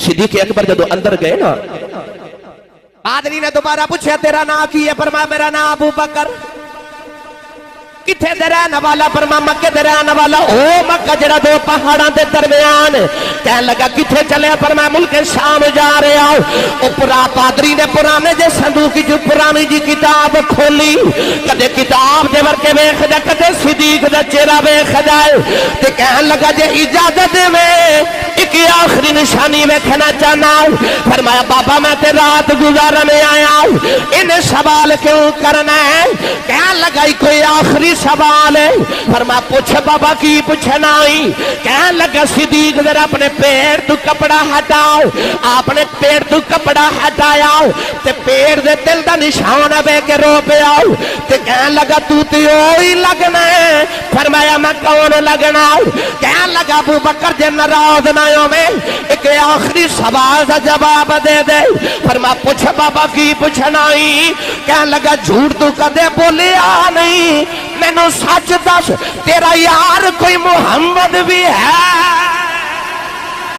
صدیق اکبر جدو اندر گئے نا پادری نے دوبارہ پوچھا تیرا نام کی ہے؟ فرمایا میرا نام ابو بکر۔ کتھے دے رہنا والا؟ فرمایا مکے دے رہنا والا۔ او مکہ جڑا دو پہاڑاں دے درمیان۔ کہنے لگا کتھے چلے؟ فرمایا ملک شام جا رہے آؤ۔ او پورا پادری نے پرانے جے صندوق جو پرانی جی کتاب کھولی، کدے کتاب دے ورکے ویکھ دے، کدے صدیق دا چہرہ ویکھ جائے تے کہنے لگا جے اجازت دے ایک آخری نشانی ویکھنا چاہنا ہوں۔ فرمایا بابا میں تے رات گزارنے آیا ہوں، انہیں سوال کیوں کرنا ہے؟ کہنے لگا کوئی آخری سوال ہے۔ فرمایا پوچھ بابا کی پوچھنا ہی؟ کہنے لگا صدیق ذرا اپنے پیر تو کپڑا ہٹاؤ۔ اپنے پیر تو کپڑا ہٹایا تے پیر دے دل دا نشان بے کے رو پہ آؤ تے کہنے لگا تو ہی لگنا ہے۔ فرمایا میں کون لگنا ہوں؟ کہنے لگا ابو بکر جے ناراض نہ ہوے ایک آخری سوال دا جواب دے دے۔ فرمایا پوچھ بابا کی پوچھنا ہی؟ کہنے لگا جھوٹ تو کدے بولیا نہیں، میں نو سچ دس تیرا یار کوئی محمد بھی ہے؟